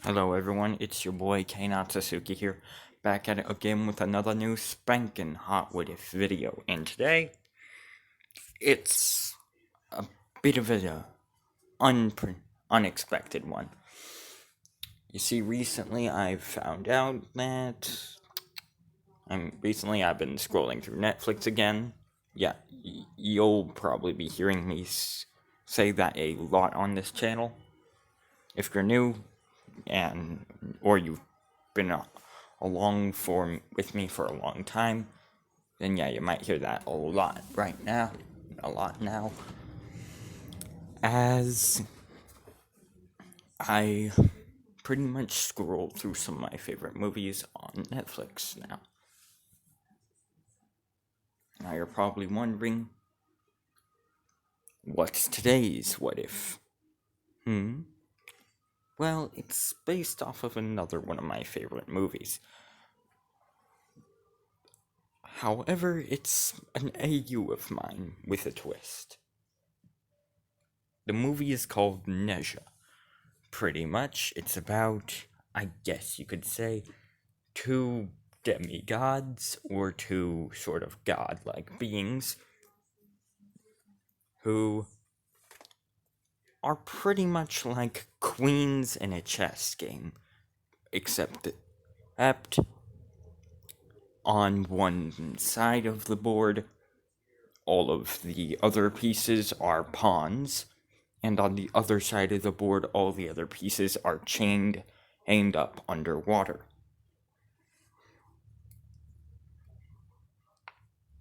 Hello everyone, it's your boy Kei Natsuki here, back at it again with another new spankin' hot what if video, and today, it's a bit of a unexpected one. You see, recently I've found out that, I've been scrolling through Netflix again. Yeah, you'll probably be hearing me say that a lot on this channel. If you're new, or you've been with me for a long time, then yeah, you might hear that a lot right now, a lot now, as I pretty much scroll through some of my favorite movies on Netflix now. Now you're probably wondering, what's today's what if? Well, it's based off of another one of my favorite movies. However, it's an AU of mine with a twist. The movie is called Nezha. Pretty much, it's about, I guess you could say, two demigods, or two sort of godlike beings, who are pretty much like queens in a chess game, except on one side of the board, all of the other pieces are pawns, and on the other side of the board, all the other pieces are aimed up underwater.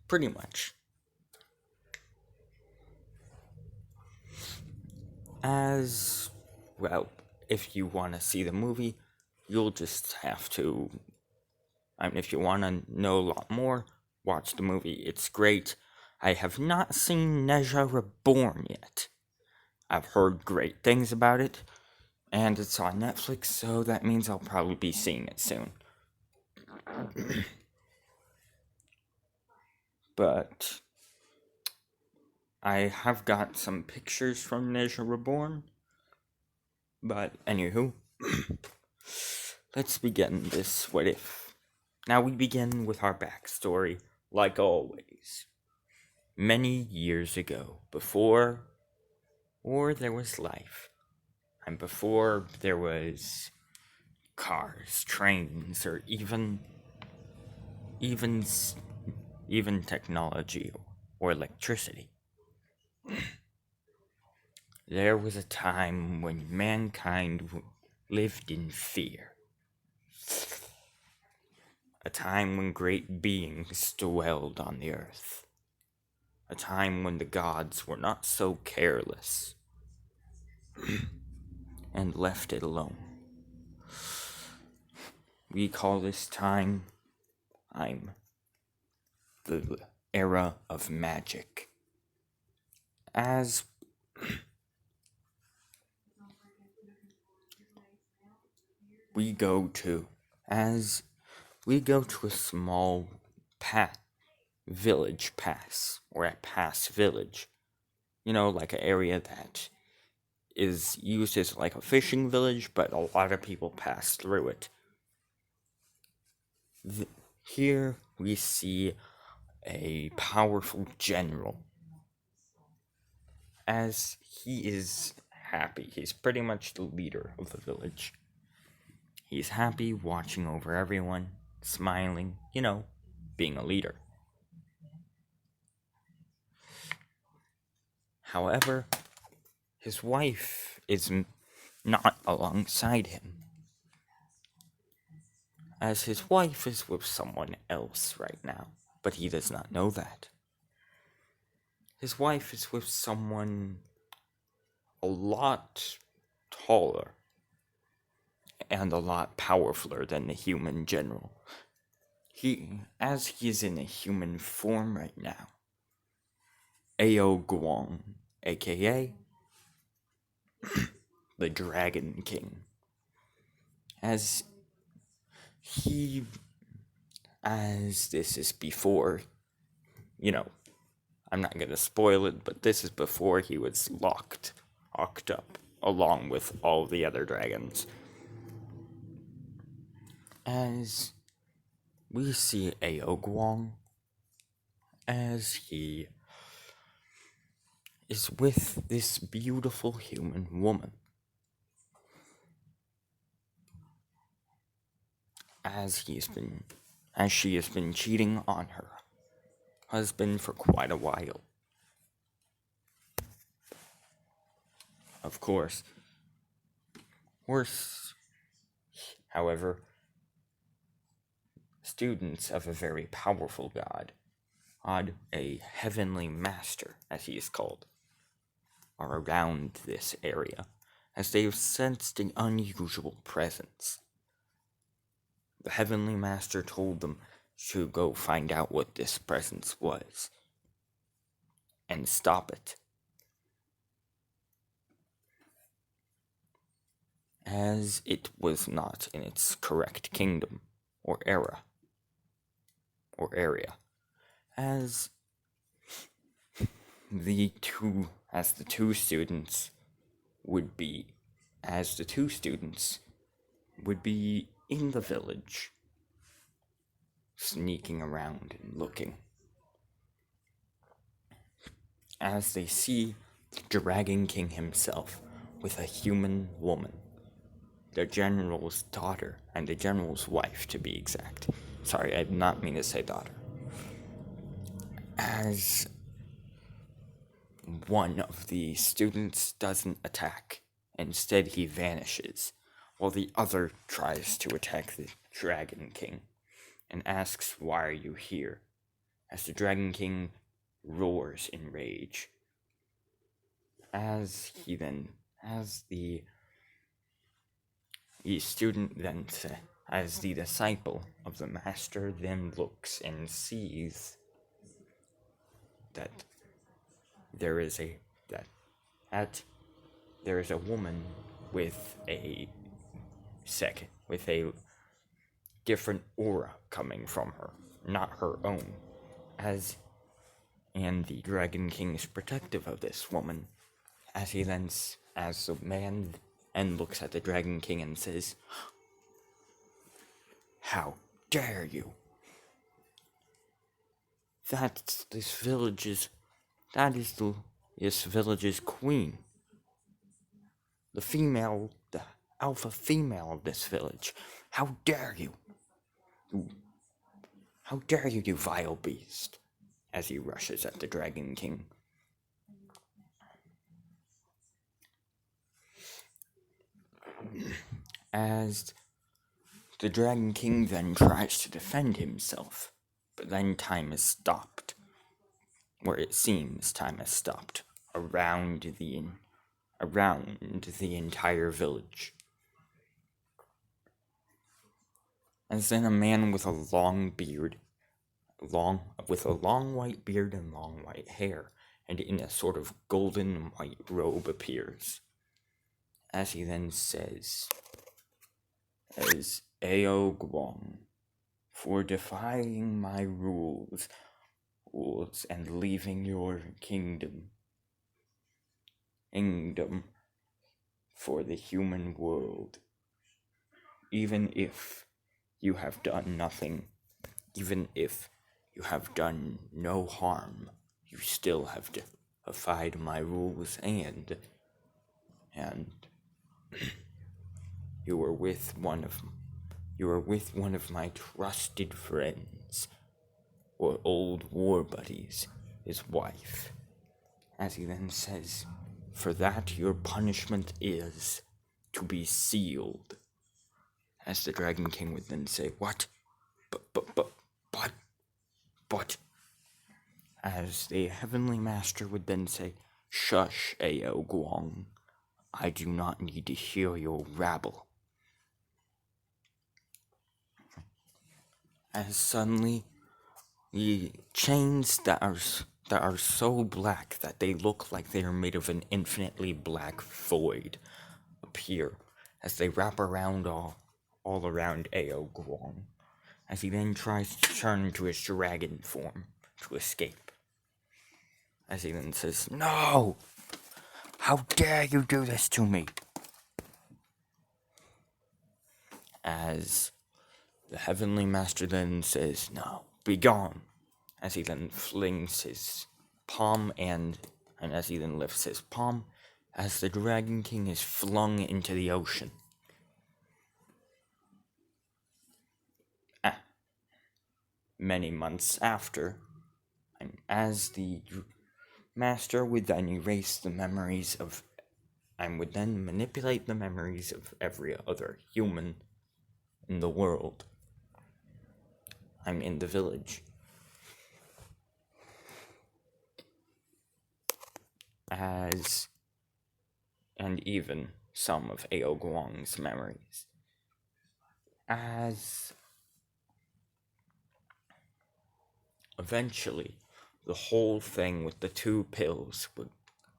Pretty much. As well, if you want to see the movie, you'll just have to. If you want to know a lot more, watch the movie. It's great. I have not seen Nezha Reborn yet. I've heard great things about it, and it's on Netflix, so that means I'll probably be seeing it soon. But I have got some pictures from Nezha Reborn. But anywho, let's begin this what if. Now we begin with our backstory, like always. Many years ago, before there was life, and before there was cars, trains, or even technology or electricity. There was a time when mankind lived in fear. A time when great beings dwelled on the earth. A time when the gods were not so careless and left it alone. We call this time the era of magic. As we go to a small village pass, or a pass village. Like an area that is used as like a fishing village, but a lot of people pass through it. Here we see a powerful general, as he is happy. He's pretty much the leader of the village. He's happy, watching over everyone, smiling, being a leader. However, his wife is not alongside him, as his wife is with someone else right now, but he does not know that. His wife is with someone a lot taller and a lot powerfuler than the human general. As he is in a human form right now, Ao Guang, aka the Dragon King, as this is before, I'm not gonna spoil it, but this is before he was locked up, along with all the other dragons. as we see Aoguang as he is with this beautiful human woman. As she has been cheating on her husband for quite a while. Of course, worse, however, students of a very powerful god, a heavenly master, as he is called, are around this area, as they have sensed an unusual presence. The heavenly master told them to go find out what this presence was, and stop it. As it was not in its correct kingdom, or area, as the two students would be in the village, sneaking around and looking, as they see the Dragon King himself with a human woman, the general's daughter, and the general's wife, to be exact. Sorry, I did not mean to say daughter. As one of the students doesn't attack, instead he vanishes, while the other tries to attack the Dragon King, and asks, "Why are you here?" As the Dragon King roars in rage. As the disciple of the master then looks and sees that there is a woman with a different aura coming from her, not her own, and the Dragon King is protective of this woman, as the man looks at the Dragon King and says, "How dare you? That is this village's queen. The alpha female of this village. How dare you? How dare you, you vile beast," as he rushes at the Dragon King. As the Dragon King then tries to defend himself, but then time is stopped, or it seems time has stopped, around the entire village. As then a man with a long white beard and long white hair, and in a sort of golden white robe appears, as he then says, as Ao Guang, for defying my rules and leaving your kingdom for the human world, even if you have done nothing, even if you have done no harm, you still have defied my rules, and you are with one of my trusted friends, or old war buddies, his wife. As he then says, "For that your punishment is to be sealed." As the Dragon King would then say, "What? But," as the Heavenly Master would then say, "Shush, Ao Guang. I do not need to hear your rabble." As suddenly, the chains that are so black that they look like they are made of an infinitely black void appear, as they wrap around all around Ao Guang, as he then tries to turn into his dragon form to escape. As he then says, "No! How dare you do this to me?" As The Heavenly Master then says, "Now, be gone," as he then flings his palm and as he then lifts his palm, as the Dragon King is flung into the ocean. Many months after, and as the Master would then erase the memories of, and would then manipulate the memories of every other human in the world. I'm in the village. And even some of Ao Guang's memories. As eventually the whole thing with the 2 pills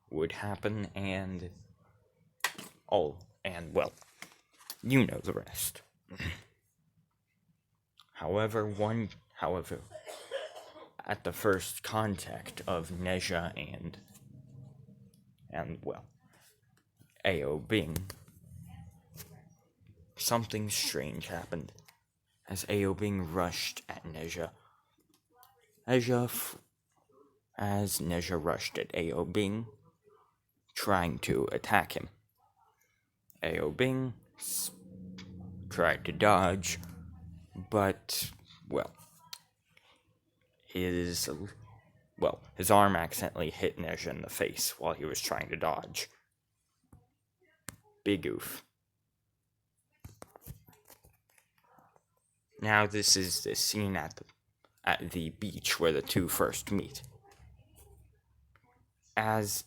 would happen, and well, you know the rest. However, at the first contact of Nezha and well, Ao Bing, something strange happened, as Ao Bing rushed at Nezha. As Nezha rushed at Ao Bing, trying to attack him. Ao Bing tried to dodge, but, his arm accidentally hit Nezha in the face while he was trying to dodge. Big oof. Now this is the scene at the beach where the 2 first meet. As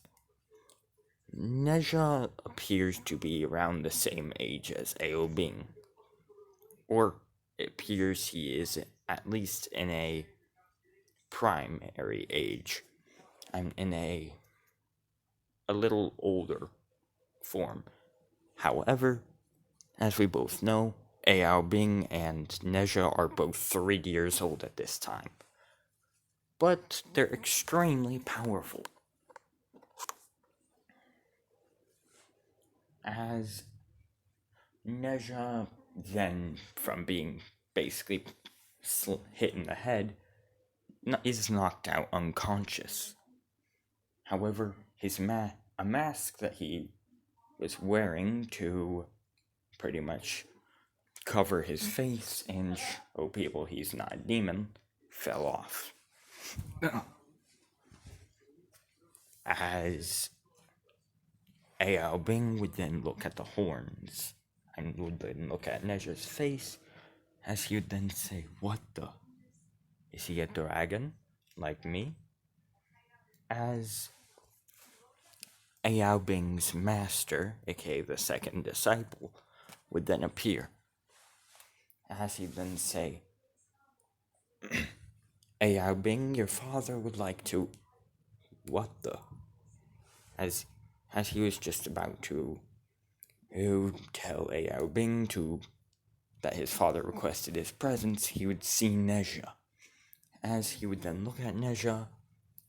Nezha appears to be around the same age as Ao Bing, or it appears he is at least in a primary age. I'm in a little older form. However, as we both know, Ao Bing and Nezha are both 3 years old at this time. But they're extremely powerful. As Nezha then, from being basically hit in the head, is knocked out unconscious. However, a mask that he was wearing to pretty much cover his face and show people he's not a demon fell off. As Ao Bing would then look at the horns and would then look at Nezha's face, as he would then say, "What the? Is he a dragon? Like me?" As Ao Bing's master, aka the 2nd disciple, would then appear. As he'd then say, "Ao Bing, your father would like to..." What the? As he was just about to tell Ao Bing that his father requested his presence, he would see Nezha. As he would then look at Nezha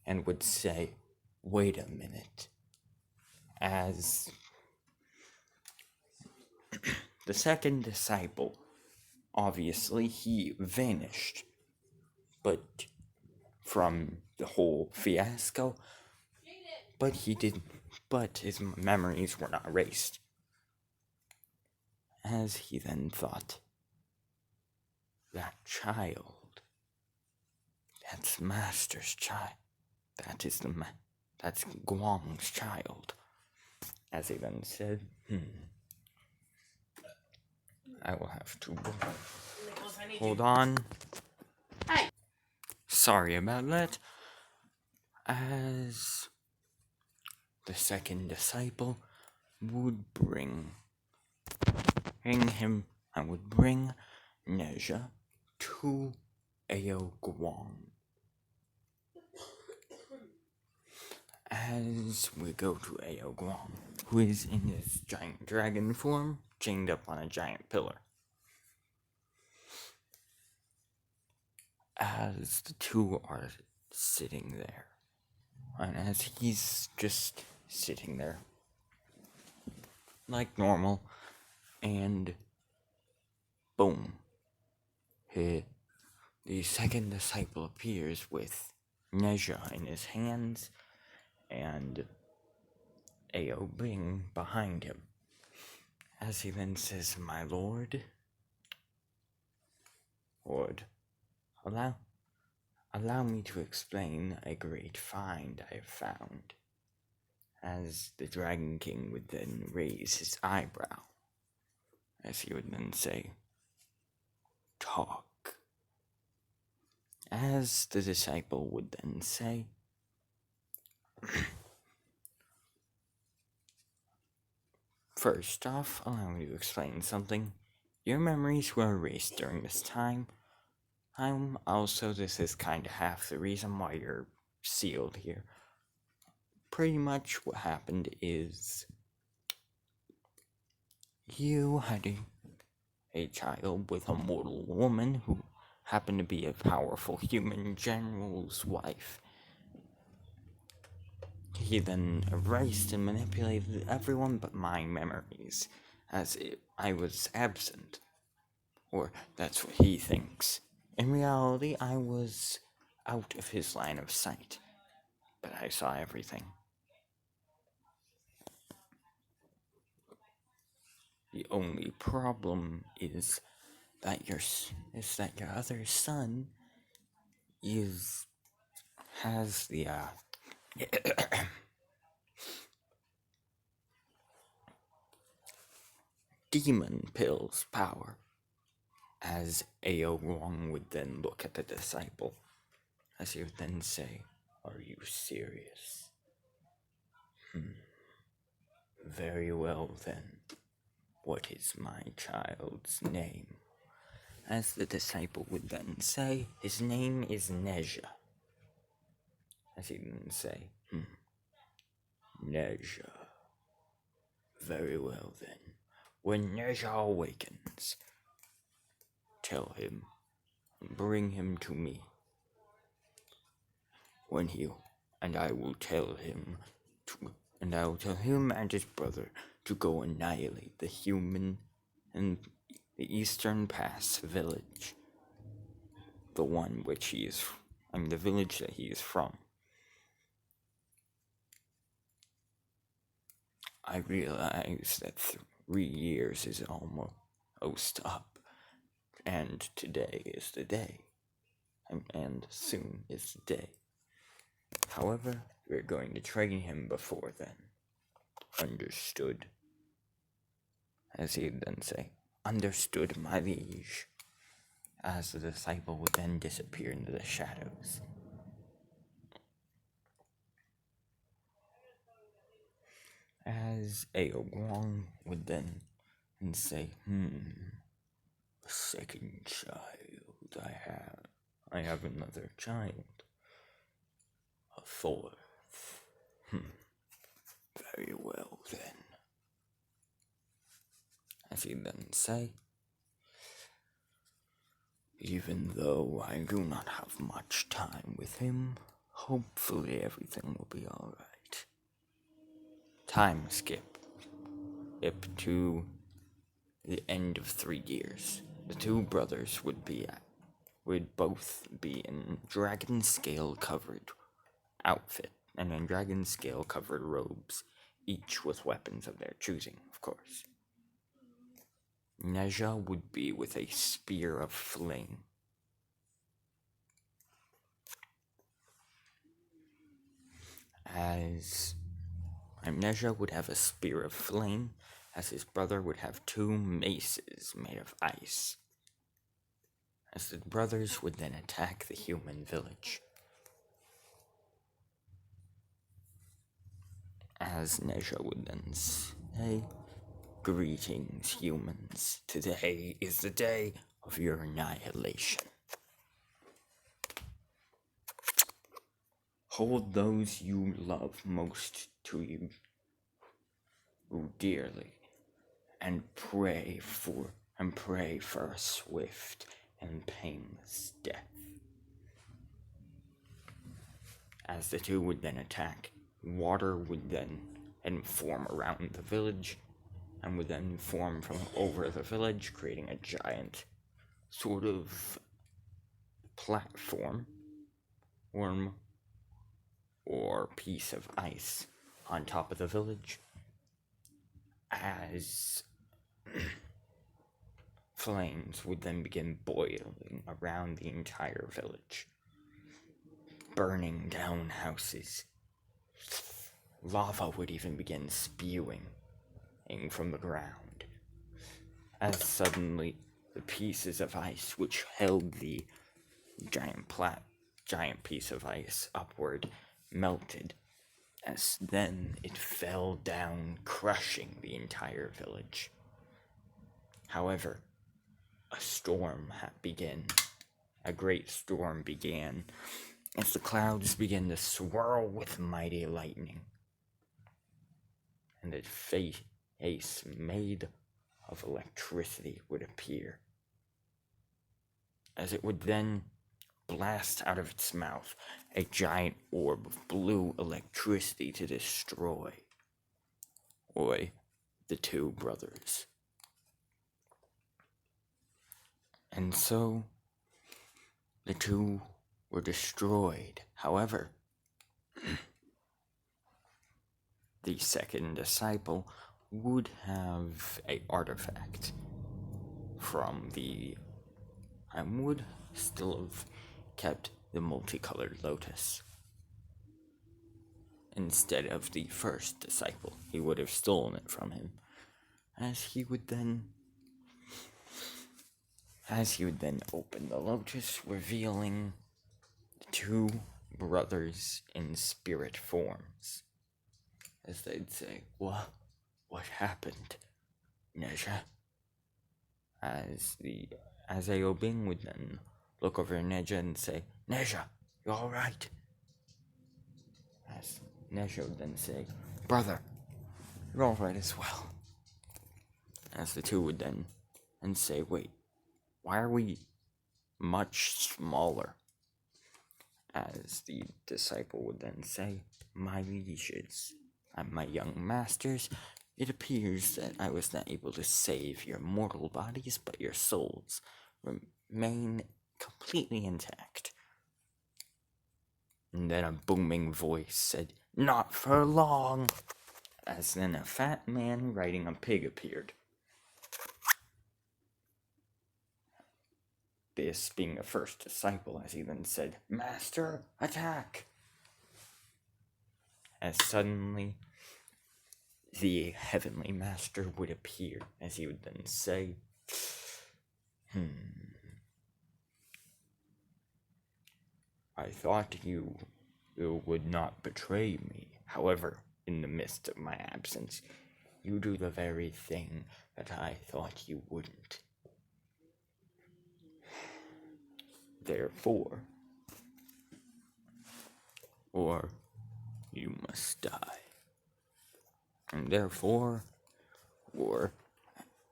and would say, "Wait a minute." As the 2nd disciple, obviously, he vanished. But from the whole fiasco, but his memories were not erased. As he then thought, that child, that's Master's child, that's Guang's child. As he then said, I will have to hold on. Hey. Sorry about that. As the 2nd disciple would bring him, I would bring Nezha to Ao Guang. As we go to Ao Guang, who is in his giant dragon form, chained up on a giant pillar. As the 2 are sitting there, and as he's just sitting there like normal, and boom, The second disciple appears with Nezha in his hands and Ao Bing behind him. As he then says, "My lord, allow me to explain a great find I have found." As the Dragon King would then raise his eyebrow, as he would then say, "Talk." As the disciple would then say, "First off, allow me to explain something. Your memories were erased during this time. This is kinda half the reason why you're sealed here. Pretty much what happened is you had a child with a mortal woman who happened to be a powerful human general's wife. He then erased and manipulated everyone but my memories, I was absent. Or that's what he thinks. In reality, I was out of his line of sight, but I saw everything. The only problem is that your other son has the demon pills power." As Ao Wong would then look at the disciple, as he would then say, "Are you serious? Very well then. What is my child's name?" As the disciple would then say, "His name is Nezha." As he would then say, "Nezha. Very well then. When Nezha awakens, tell him, bring him to me. I will tell him and his brother to go annihilate the human in the Eastern Pass village. The village that he is from. I realize that 3 years is almost up, and today is the day, and soon is the day. However, we're going to train him before then. Understood?" As he'd then say, "Understood, my liege." As the disciple would then disappear into the shadows. As Ao Guang would then say, "A second child I have another child. A fourth. Very well then." As he then say, "Even though I do not have much time with him, hopefully everything will be alright." Time skip to the end of 3 years. The two brothers would both be in dragon scale covered outfit and in dragon scale covered robes, each with weapons of their choosing, of course. Nezha would be with a spear of flame. Nezha would have a spear of flame, as his brother would have 2 maces made of ice. As the brothers would then attack the human village. As Nezha would then say, "Greetings, humans. Today is the day of your annihilation. Hold those you love most to you dearly, and pray for a swift and painless death." As the two would then attack, water would then form around the village, and would then form from over the village, creating a giant sort of platform, or piece of ice on top of the village as flames would then begin boiling around the entire village, burning down houses. Lava would even begin spewing from the ground, as suddenly the pieces of ice which held the giant piece of ice upward melted, as then it fell down, crushing the entire village. However, a great storm began, as the clouds began to swirl with mighty lightning, and a face made of electricity would appear, as it would then blast out of its mouth a giant orb of blue electricity to destroy the two brothers. And so, the two were destroyed. However, the second disciple would have an artifact from and would still have kept the multicolored lotus. Instead of the first disciple, he would have stolen it from him, as he would then open the lotus, revealing the two brothers in spirit forms. As they'd say, What happened, Nezha? As Aobing would then look over Nezha and say, Nezha, you alright? As Nezha would then say, Brother, you're alright as well. As the two would then say, wait, why are we much smaller? As the disciple would then say, my lieges and my young masters, it appears that I was not able to save your mortal bodies, but your souls remain completely intact. And then a booming voice said, not for long, as then a fat man riding a pig appeared. This being the first disciple, as he then said, Master, attack! As suddenly the heavenly master would appear, as he would then say, I thought you would not betray me. However, in the midst of my absence, you do the very thing that I thought you wouldn't. Therefore, or you must die. And therefore, or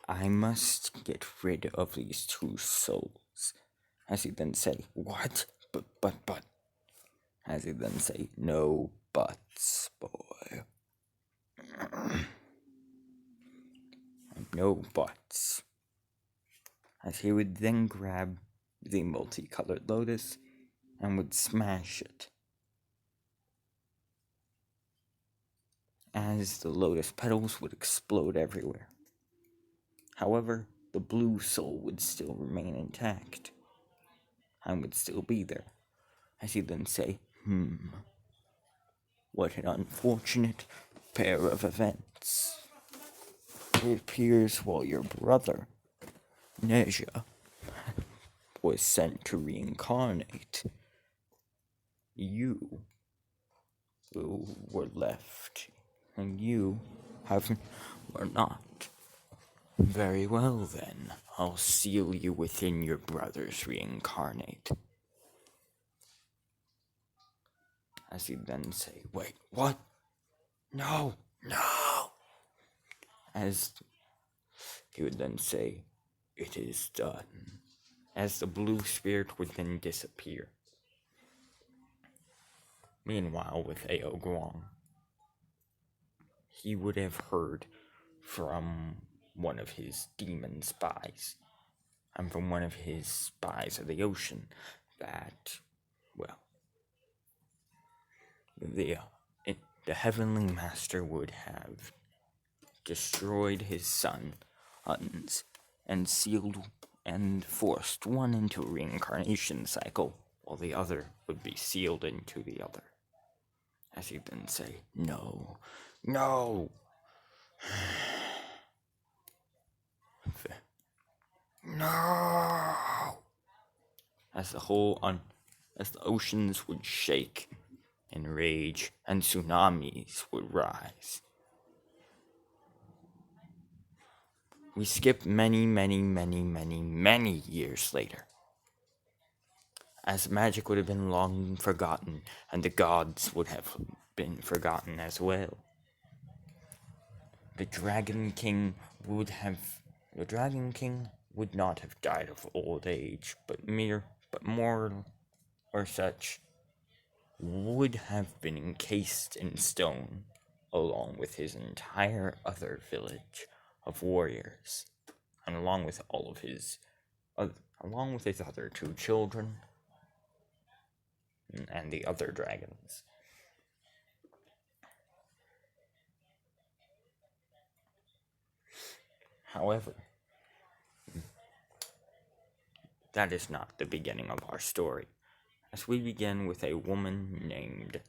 I must get rid of these two souls. As he then say, what? But. As he then say, no buts, boy. No buts. As he would then grab the multicolored lotus and would smash it. As the lotus petals would explode everywhere. However, the blue soul would still remain intact and would still be there. As he then say, what an unfortunate pair of events. It appears while your brother, Nezha, was sent to reincarnate, you were left, and you were not. Very well then, I'll seal you within your brother's reincarnate. As he'd then say, wait, what? No! As he would then say, it is done. As the blue spirit would then disappear. Meanwhile, with Ao Guang, he would have heard from one of his demon spies, and from one of his spies of the ocean, that, well, the Heavenly Master would have destroyed his sons and sealed and forced one into a reincarnation cycle, while the other would be sealed into the other. As he'd then say, no, no, no, as the oceans would shake in rage and tsunamis would rise. We skip many years later, as magic would have been long forgotten, and the gods would have been forgotten as well. The Dragon King would not have died of old age, but more or such would have been encased in stone, along with his entire other village of warriors, and along with his other 2 children, and the other dragons. However, that is not the beginning of our story, as we begin with a woman named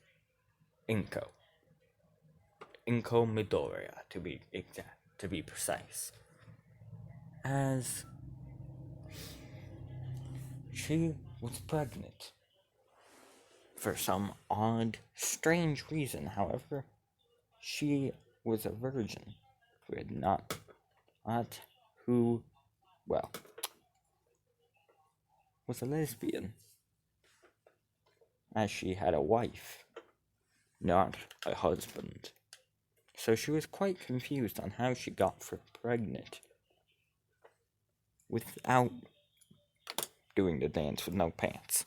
Inko Midoriya, to be precise, as she was pregnant. For some odd, strange reason, however, she was a virgin was a lesbian, as she had a wife, not a husband. So she was quite confused on how she got pregnant without doing the dance with no pants.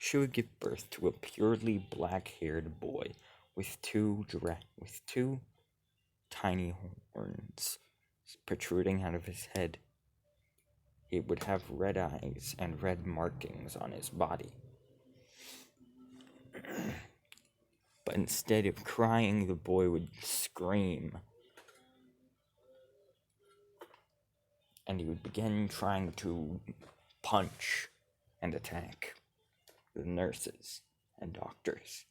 She would give birth to a purely black-haired boy with two tiny horns protruding out of his head. He would have red eyes and red markings on his body. But instead of crying, the boy would scream. And he would begin trying to punch and attack the nurses and doctors.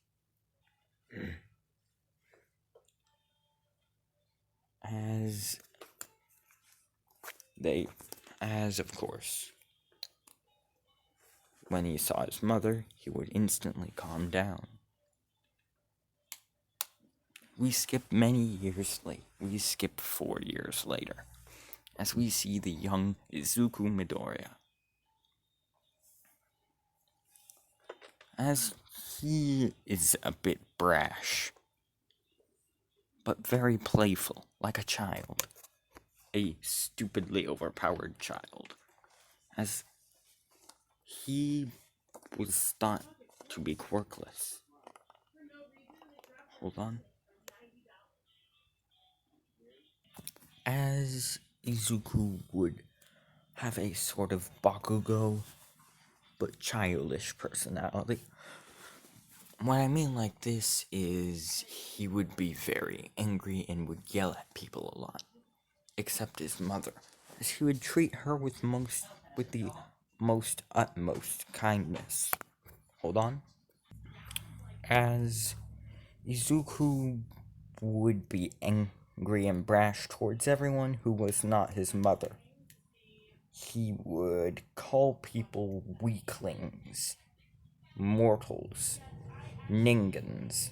Of course, when he saw his mother, he would instantly calm down. We skip 4 years later, as we see the young Izuku Midoriya. As he is a bit brash, but very playful, like a child. A stupidly overpowered child. As he was thought to be quirkless. Hold on. As Izuku would have a sort of Bakugo, but childish personality. What I mean like this is he would be very angry and would yell at people a lot. Except his mother, as he would treat her with the most utmost kindness. Hold on. As Izuku would be angry and brash towards everyone who was not his mother. He would call people weaklings, mortals, Ningans.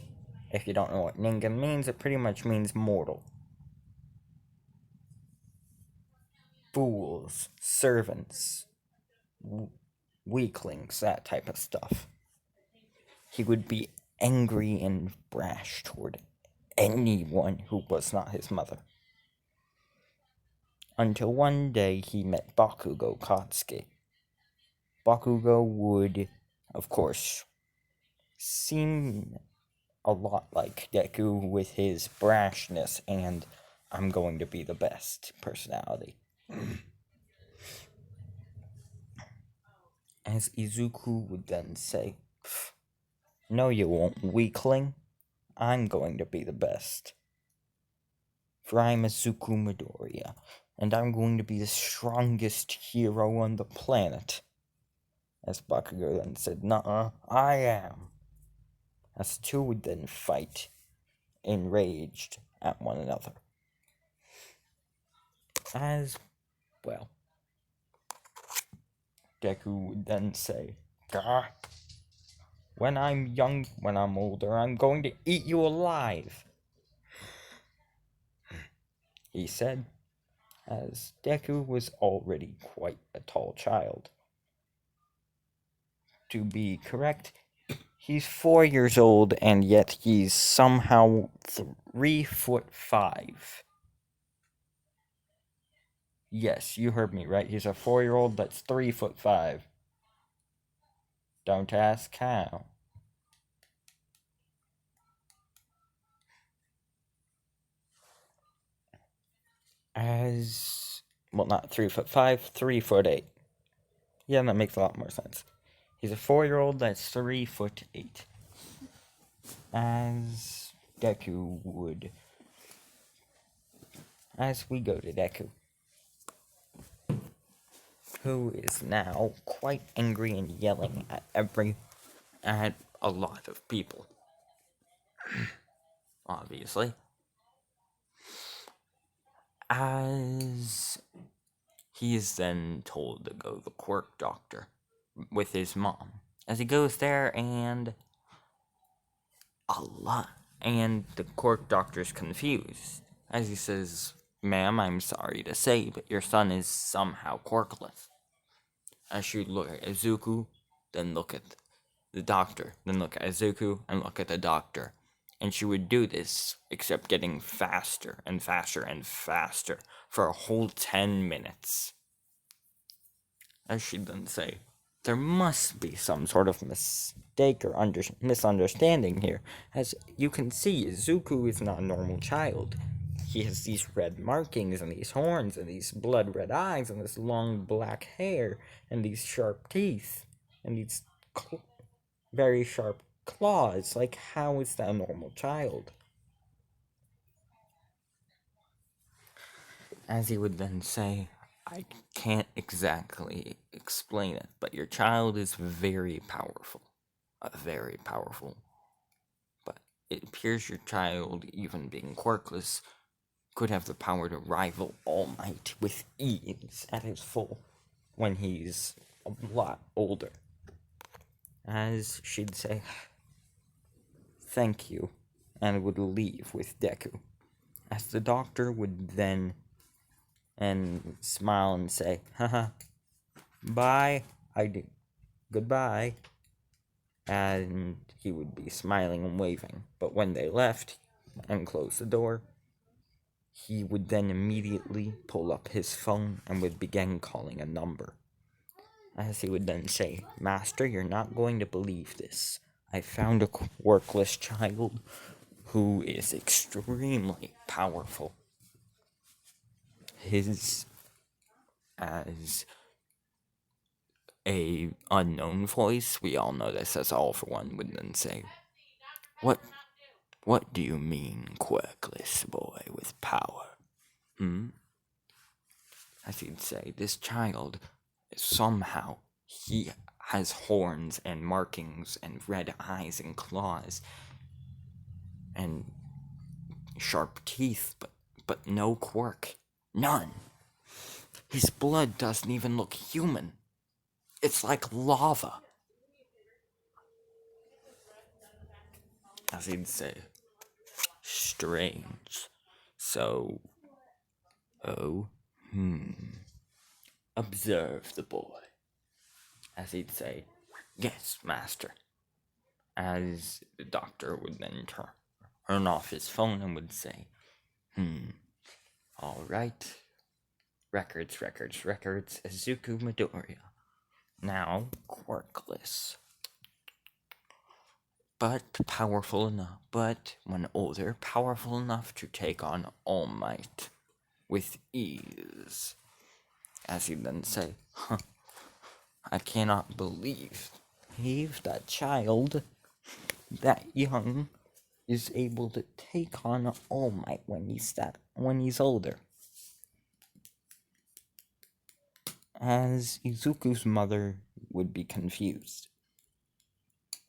If you don't know what Ningen means, it pretty much means mortal. Fools, servants, weaklings, that type of stuff. He would be angry and brash toward anyone who was not his mother. Until one day he met Bakugo Katsuki. Bakugo would, of course, seem a lot like Deku with his brashness and I'm going to be the best personality. As Izuku would then say, "No you won't, weakling. I'm going to be the best. For I'm Izuku Midoriya, and I'm going to be the strongest hero on the planet." As Bakugo then said, "Nuh-uh, I am." As the two would then fight, enraged at one another. As, well, Deku would then say, "Gah, when I'm older, I'm going to eat you alive," he said, as Deku was already quite a tall child. To be correct, he's 4 years old, and yet he's somehow 3'5". Yes, you heard me right. He's a 4-year-old that's 3'5". Don't ask how. As, well, not 3'5", 3'8". Yeah, that makes a lot more sense. He's a 4-year-old that's 3'8". As Deku would. As we go to Deku, who is now quite angry and yelling at a lot of people. Obviously. As he is then told to go to the quirk doctor with his mom. As he goes there and the quirk doctor's confused. As he says, "Ma'am, I'm sorry to say, but your son is somehow quirkless." As she would look at Izuku, then look at the doctor, then look at Izuku, and look at the doctor. And she would do this, except getting faster and faster and faster for a whole 10 minutes. As she'd then say, "There must be some sort of mistake or misunderstanding here. As you can see, Izuku is not a normal child. He has these red markings and these horns and these blood-red eyes and this long black hair and these sharp teeth and these very sharp claws. Like, how is that a normal child?" As he would then say, "I can't exactly explain it, but your child is very powerful. Very powerful. But it appears your child, even being quirkless, could have the power to rival All Might with ease at his full when he's a lot older." As she'd say, "Thank you," and would leave with Deku. As the doctor would then smile and say, "Haha, bye, goodbye." And he would be smiling and waving. But when they left and closed the door, he would then immediately pull up his phone and would begin calling a number. As he would then say, "Master, you're not going to believe this. I found a quirkless child who is extremely powerful." As a unknown voice, we all know this as All For One, would then say, What do you mean, quirkless boy with power? As he'd say, "This child, somehow, he has horns and markings and red eyes and claws and sharp teeth, but no quirk. None. His blood doesn't even look human. It's like lava." As he'd say, "Strange. So, observe the boy." As he'd say, "Yes, master." As the doctor would then turn off his phone and would say, "All right. Records, Izuku Midoriya. Now, quirkless." but when older, powerful enough to take on All Might with ease. As he then say, I cannot believe that child that young is able to take on All Might when he's older. As Izuku's mother would be confused.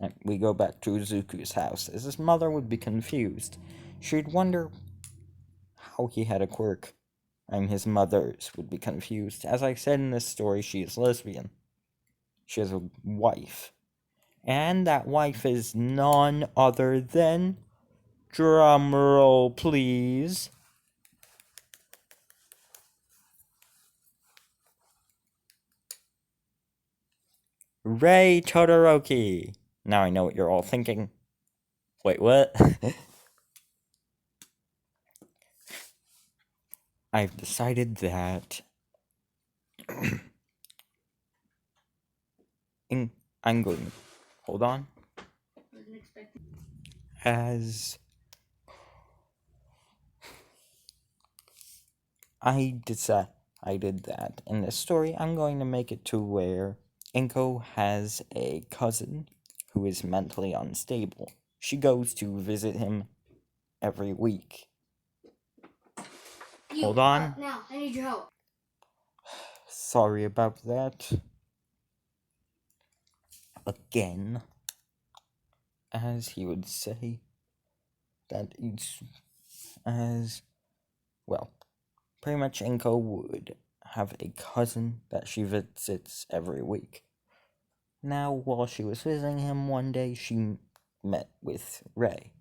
And we go back to Izuku's house. As his mother would be confused, she'd wonder how he had a quirk. His mother's would be confused. As I said in this story, she is lesbian. She has a wife. And that wife is none other than... Drumroll, please. Rei Todoroki. Now I know what you're all thinking. Wait, what? I've decided that I'm going. Hold on. As I did that in this story, I'm going to make it to where Inko has a cousin who is mentally unstable. She goes to visit him every week. Hold on. Now, I need your help. Sorry about that. Again. As he would say, that it's... pretty much Inko would have a cousin that she visits every week. Now, while she was visiting him one day, she met with Rei.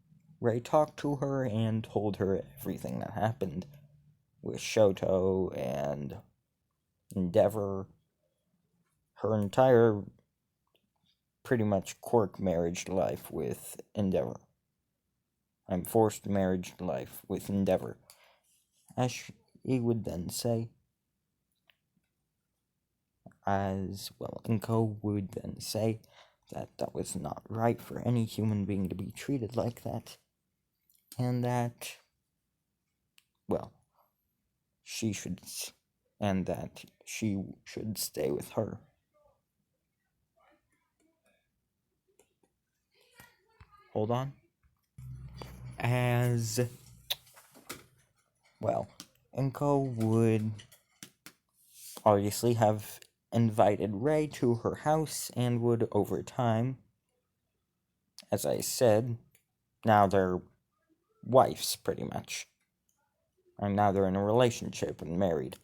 Rei talked to her and told her everything that happened with Shoto and Endeavor. Her entire, pretty much, quirk marriage life with Endeavor. Forced marriage life with Endeavor. As he would then say, Inko would then say that was not right for any human being to be treated like that. And that, she should stay with her. Hold on. Inko would obviously have invited Rei to her house and would, over time, as I said, now they're wives, pretty much. And now they're in a relationship and married.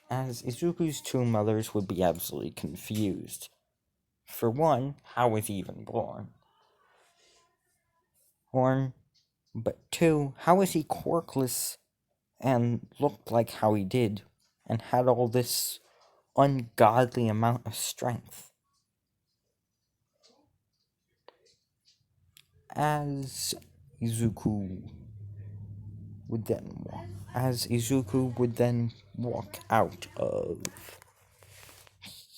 As Izuku's two mothers would be absolutely confused. For one, how was he even born? But two, how was he quirkless and looked like how he did and had all this ungodly amount of strength? As Izuku would then walk out of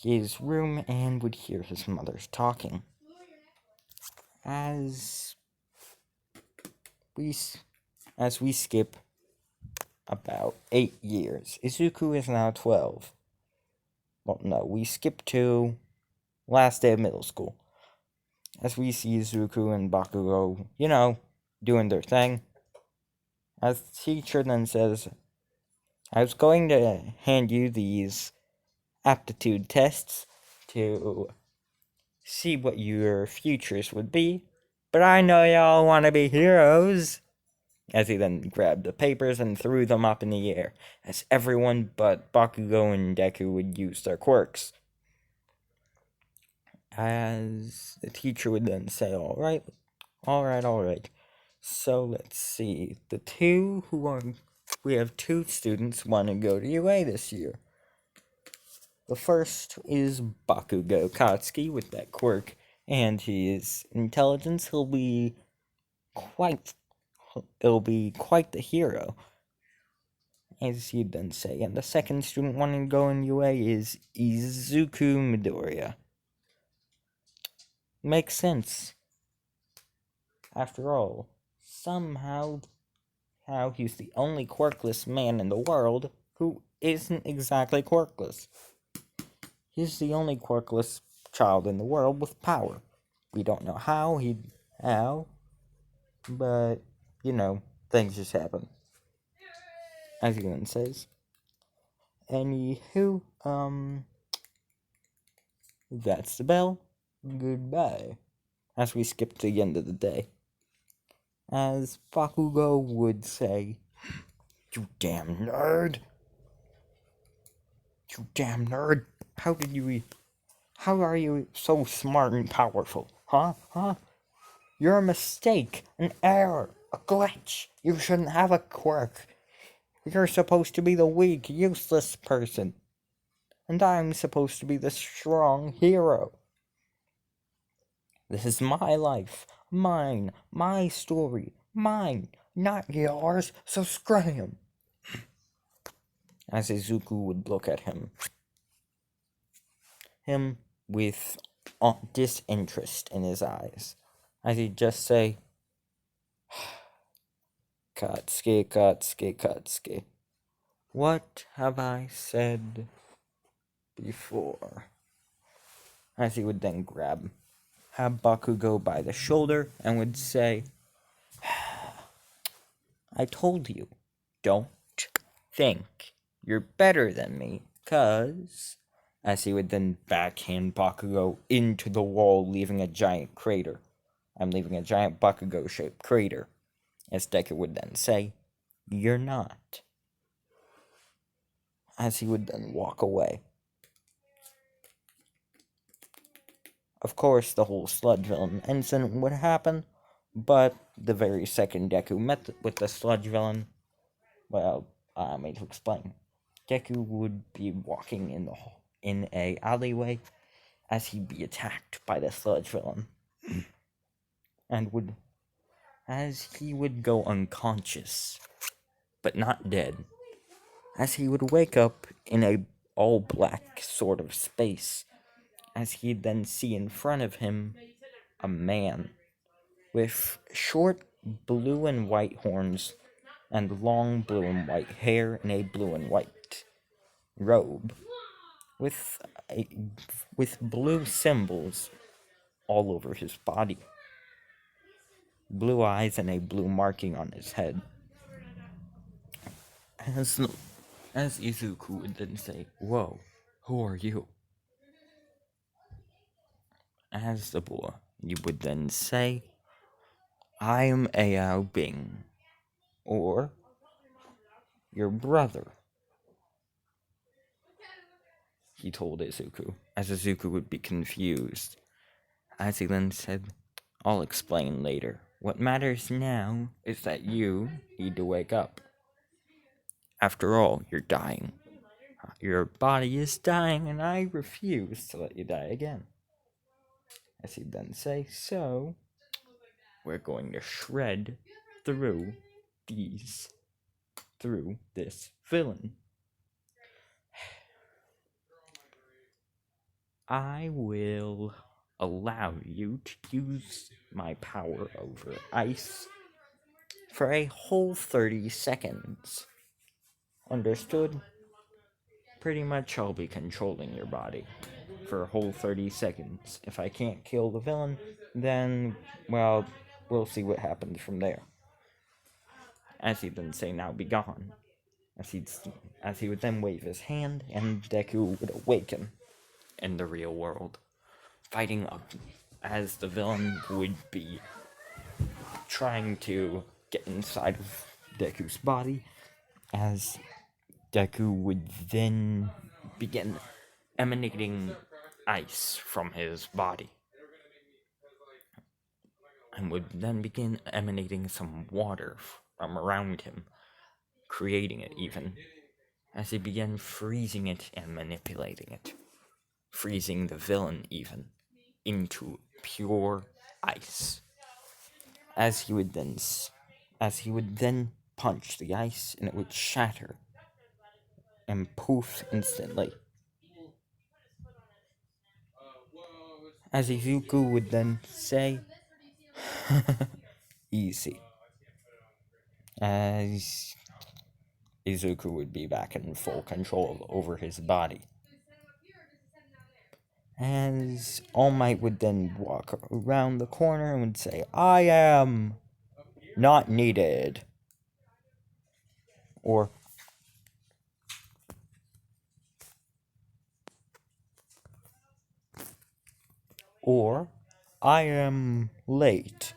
his room and would hear his mother's talking. As we skip about 8 years, Izuku is now 12. Well, no, we skip to last day of middle school. As we see Izuku and Bakugo, doing their thing. As the teacher then says, I was going to hand you these aptitude tests to see what your futures would be, but I know y'all want to be heroes. As he then grabbed the papers and threw them up in the air, as everyone but Bakugo and Deku would use their quirks. As the teacher would then say, alright. So let's see. We have 2 students want to go to UA this year. The first is Bakugo Katsuki with that quirk and his intelligence. It'll be quite the hero, as you'd then say. And the second student wanting to go in UA is Izuku Midoriya. Makes sense. After all, somehow how he's the only quirkless man in the world who isn't exactly quirkless. He's the only quirkless child in the world with power. We don't know how, but, things just happen. As he then says. Anywho, that's the bell. Goodbye. As we skip to the end of the day. As Bakugo would say, "You damn nerd! You damn nerd! How are you so smart and powerful? Huh? You're a mistake, an error, a glitch. You shouldn't have a quirk. You're supposed to be the weak, useless person. And I'm supposed to be the strong hero. This is my life, mine, my story, mine, not yours, so scram." As Izuku would look at him with disinterest in his eyes, as he'd just say, Katsuki. What have I said before? As he would then grab Bakugo by the shoulder and would say, I told you, don't think you're better than me, 'cause... As he would then backhand Bakugo into the wall, leaving a giant crater. I'm leaving a giant Bakugo-shaped crater. As Deku would then say, you're not. As he would then walk away. Of course, the whole sludge villain incident would happen, but the very second Deku met with the sludge villain, well, allow me to explain. Deku would be walking in a alleyway as he'd be attacked by the sludge villain, and as he would go unconscious, but not dead, as he would wake up in a all-black sort of space, as he'd then see in front of him a man with short blue and white horns and long blue and white hair and a blue and white robe with blue symbols all over his body, blue eyes and a blue marking on his head. As Izuku would then say, "Whoa, who are you?" As the boy, you would then say, "I'm Ao Bing, or your brother," he told Izuku, as Izuku would be confused. As he then said, "I'll explain later. What matters now is that you need to wake up. After all, you're dying. Your body is dying, and I refuse to let you die again." As he'd then say, "So, we're going to shred through this villain. I will allow you to use my power over ice for a whole 30 seconds. Understood? Pretty much I'll be controlling your body for a whole 30 seconds. If I can't kill the villain, then, well, we'll see what happens from there." As he'd then say, "Now be gone." As he would then wave his hand, and Deku would awaken in the real world, fighting up as the villain would be trying to get inside of Deku's body, as Deku would then begin emanating ice from his body, and would then begin emanating some water from around him, creating it even, as he began freezing it and manipulating it, freezing the villain even into pure ice. As he would then punch the ice, and it would shatter and poof instantly. As Izuku would then say, easy. As Izuku would be back in full control over his body. As All Might would then walk around the corner and would say, I am not needed. Or I am late.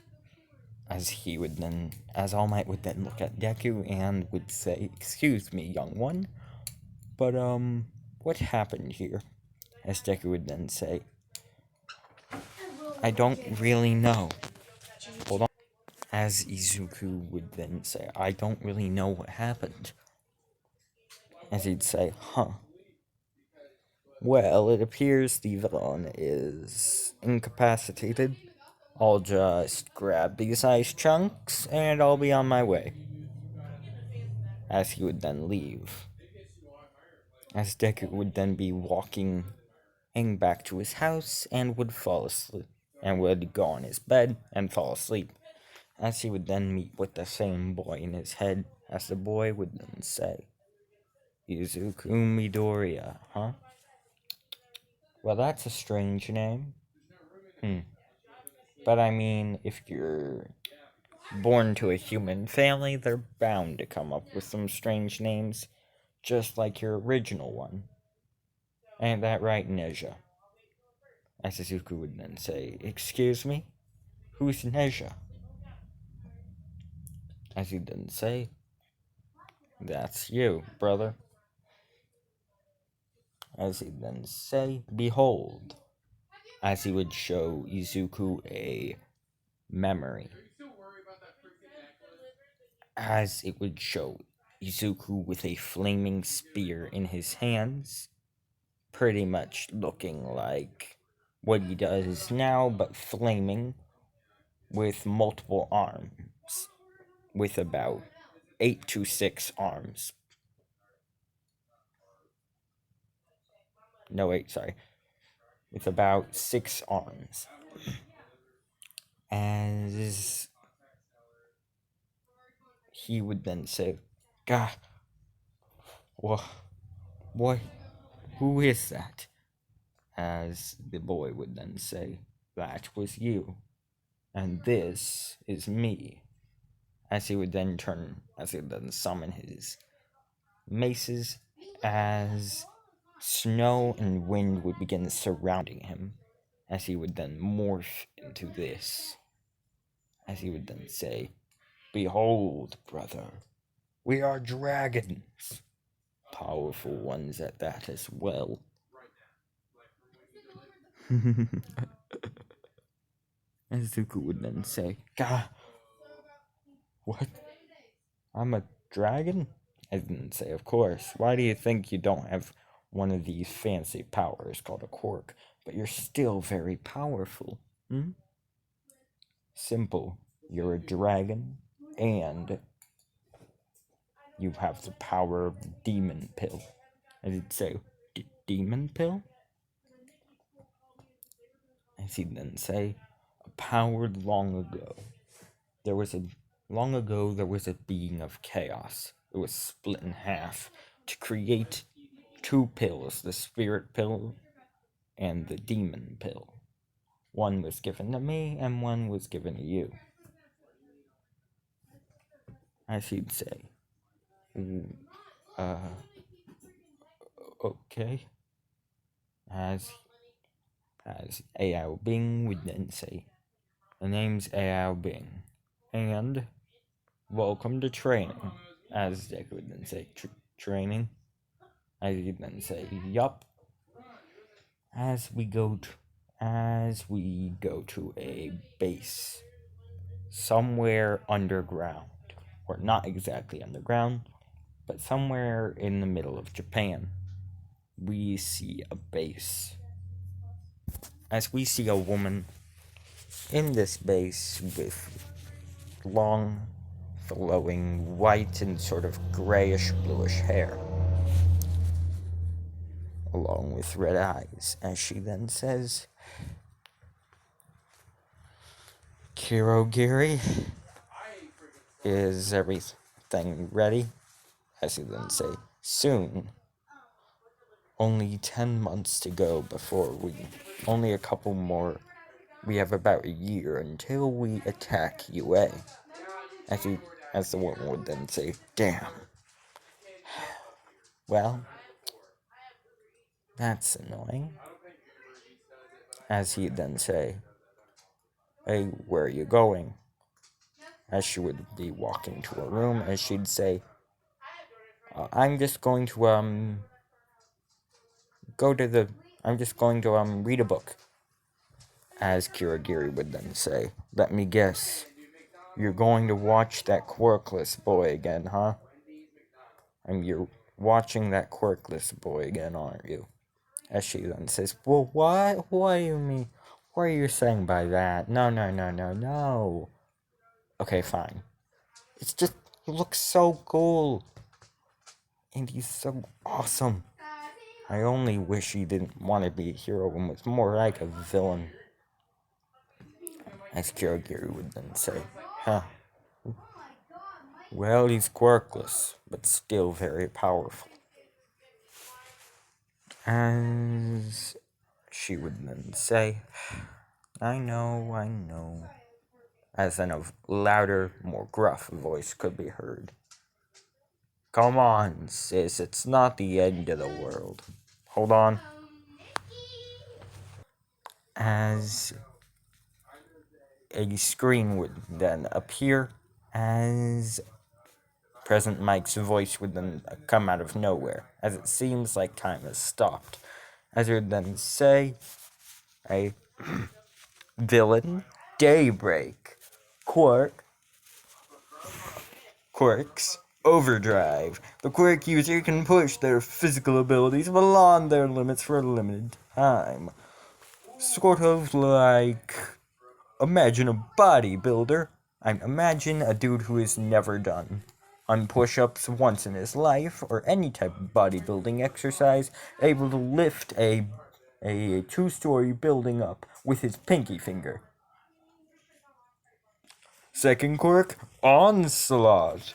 As All Might would then look at Deku and would say, excuse me, young one, but what happened here? As Deku would then say, I don't really know. Hold on. As Izuku would then say, I don't really know what happened. As he'd say, huh. Well, it appears the villain is incapacitated. I'll just grab these ice chunks and I'll be on my way. As he would then leave. As Deku would then be walking back to his house and would fall asleep. And would go on his bed and fall asleep. As he would then meet with the same boy in his head. As the boy would then say, Izuku Midoriya, huh? Well, that's a strange name. But I mean, if you're born to a human family, they're bound to come up with some strange names, just like your original one. Ain't that right, Nezha? As Izuku would then say, excuse me? Who's Nezha? As he'd then say, that's you, brother. As he'd then say, behold. As he would show Izuku a memory. As it would show Izuku with a flaming spear in his hands, pretty much looking like what he does now, but flaming, with multiple arms, with about 8 to 6 arms. No, wait, sorry. With about 6 arms. As he would then say, God, what, who is that? As the boy would then say, that was you, and this is me. As he would then summon his maces, as snow and wind would begin surrounding him, as he would then morph into this. As he would then say, behold, brother, we are dragons. Powerful ones at that as well. And Izuku would then say, God, what? I'm a dragon? I didn't say, of course. Why do you think you don't have one of these fancy powers called a quirk, but you're still very powerful? Simple. You're a dragon, and you have the power of the demon pill. I did say, demon pill? As he then say, powered long ago. There was a being of chaos. It was split in half to create 2 pills, the spirit pill and the demon pill. One was given to me and one was given to you. As he'd say, okay. As Ao Bing would then say, the name's Ao Bing, and welcome to training. As Deku would then say, training. As he'd then say, yup. As we go to a base somewhere underground, or not exactly underground, but somewhere in the middle of Japan, we see a base. As we see a woman in this base with long, flowing white and sort of grayish bluish hair, along with red eyes, as she then says, Kirogiri, is everything ready? As he then say, soon. Only 10 months to go before only a couple more. We have about a year until we attack UA. As the woman would then say, damn. Well, that's annoying. As he'd then say, hey, where are you going? As she would be walking to her room, as she'd say, I'm just going to, read a book. As Kirigiri would then say, let me guess, you're going to watch that quirkless boy again, huh? And you're watching that quirkless boy again, aren't you? As she then says, well, what? What do you mean? What are you saying by that? No. Okay, fine. It's just, he looks so cool. And he's so awesome. I only wish he didn't want to be a hero and was more like a villain. As Kirigiri would then say, huh. Well, he's quirkless, but still very powerful. As she would then say, I know. As then a louder, more gruff voice could be heard. Come on, sis, it's not the end of the world. Hold on. As a screen would then appear, as President Mike's voice would then come out of nowhere, as it seems like time has stopped. As it would then say, a villain, daybreak, quirks, overdrive. The quirk user can push their physical abilities beyond their limits for a limited time. Sort of like, imagine a bodybuilder. Imagine a dude who has never done push-ups once in his life, or any type of bodybuilding exercise, able to lift a 2-story building up with his pinky finger. Second quirk, onslaught.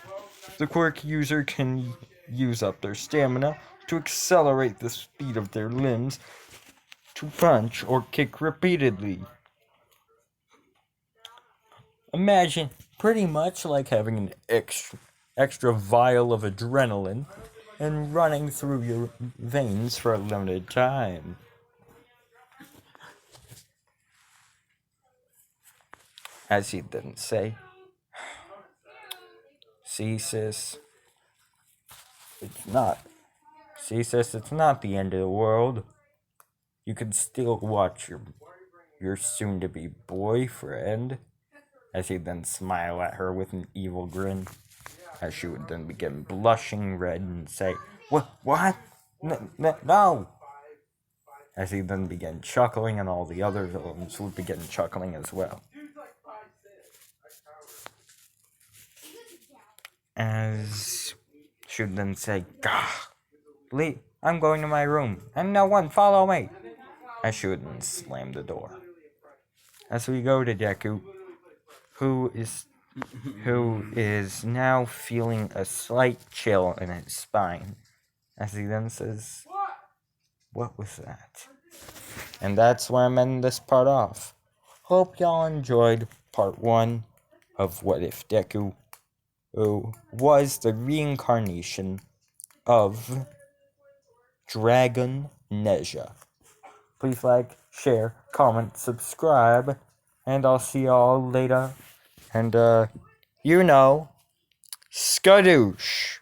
The quirk user can use up their stamina to accelerate the speed of their limbs to punch or kick repeatedly. Imagine pretty much like having an extra vial of adrenaline and running through your veins for a limited time. As he didn't say, see sis, it's not the end of the world. You can still watch your soon-to-be boyfriend. As he'd then smile at her with an evil grin, as she would then begin blushing red and say, What? No! As he then began chuckling, and all the other villains would begin chuckling as well. As she would then say, Gah! Lee, I'm going to my room, and no one follow me! As she would then slam the door. As we go to Deku, who is now feeling a slight chill in his spine, as he then says, what was that? And that's where I'm ending this part off. Hope y'all enjoyed part 1 of What If Deku, who was the reincarnation of Dragon Nezha. Please like, share, comment, subscribe, and I'll see y'all later. And, skadoosh!